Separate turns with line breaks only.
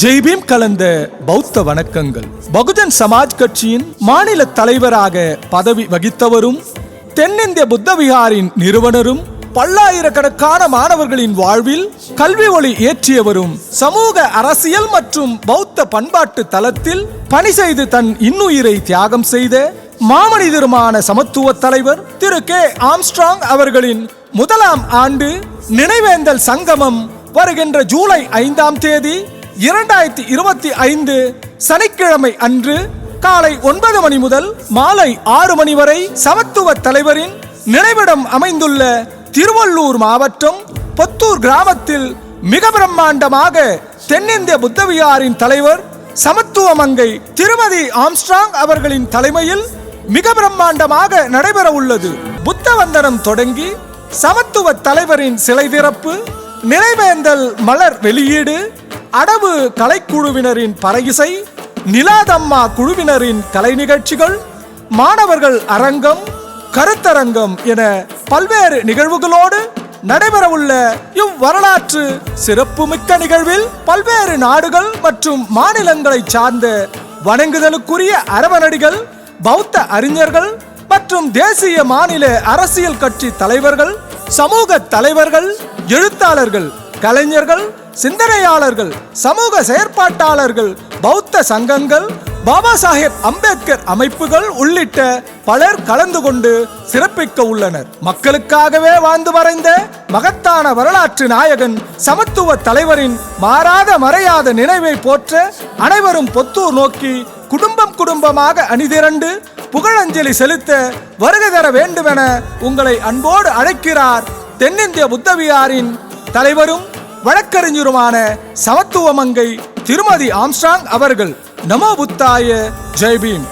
ஜெய்பீம் கலந்த பௌத்த வணக்கங்கள். பகுஜன் சமாஜ் கட்சியின் மாநில தலைவராக பதவி வகித்தவரும் தென்னிந்திய புத்த விகாரின் நிறுவனரும் பல்லாயிரக்கணக்கான மாணவர்களின் வாழ்வில் கல்வி ஒளி ஏற்றியவரும் சமூக அரசியல் மற்றும் பௌத்த பண்பாட்டு தளத்தில் பணி செய்து தன் இன்னுயிரை தியாகம் செய்த மாமனிதருமான சமத்துவ தலைவர் திரு கே ஆம்ஸ்ட்ராங் அவர்களின் 1ஆம் ஆண்டு நினைவேந்தல் சங்கமம் வருகின்ற ஜூலை 5ஆம் தேதி 2025 சனிக்கிழமை அன்று காலை 9 மணி முதல் மாலை 6 மணி வரை சமத்துவ தலைவரின் நினைவிடம் அமைந்துள்ள திருவள்ளூர் மாவட்டம் பொத்தூர் கிராமத்தில் மிக பிரம்மாண்டமாக தென்னிந்திய புத்தவிகாரின் தலைவர் சமத்துவ மங்கை திருமதி ஆம்ஸ்ட்ராங் அவர்களின் தலைமையில் மிக பிரம்மாண்டமாக நடைபெற உள்ளது. புத்த வந்தனம் தொடங்கி சமத்துவ தலைவரின் சிலை திறப்பு, நினைவேந்தல் மலர் வெளியீடு, அடவு கலைக்குழுவினரின் பறையிசை, நிலாதம்மா குழுவினரின் கலை நிகழ்ச்சிகள், மாணவர்கள் அரங்கம், கருத்தரங்கம் என பல்வேறு நிகழ்வுகளோடு நடைபெறவுள்ள இவ்வரலாற்று சிறப்புமிக்க நிகழ்வில் பல்வேறு நாடுகள் மற்றும் மாநிலங்களை சார்ந்த வணங்குதலுக்குரிய அரவணடிகள், பௌத்த அறிஞர்கள் மற்றும் தேசிய மாநில அரசியல் கட்சி தலைவர்கள், சமூக தலைவர்கள், எழுத்தாளர்கள், கலைஞர்கள், சிந்தனையாளர்கள், சமூக செயற்பாட்டாளர்கள், பௌத்த சங்கங்கள், பாபா சாஹேப் அம்பேத்கர் அமைப்புகள் உள்ளிட்ட பலர் கலந்து கொண்டு சிறப்பிக்க உள்ளனர். மக்களுக்காகவே வாழ்ந்து மறைந்த மகத்தான வரலாற்று நாயகன் சமத்துவ தலைவரின் மாறாத மறையாத நினைவை போற்ற அனைவரும் பொத்தூர் நோக்கி குடும்பமாக அணிதிரண்டு புகழஞ்சலி செலுத்த வருகை தர வேண்டுமென உங்களை அன்போடு அழைக்கிறார் தென்னிந்திய புத்தவிகாரின் தலைவரும் வழக்கறிஞருமான சமத்துவ மங்கை திருமதி ஆம்ஸ்ட்ராங் அவர்கள். நமோ புத்தாய. ஜெய்பீம்.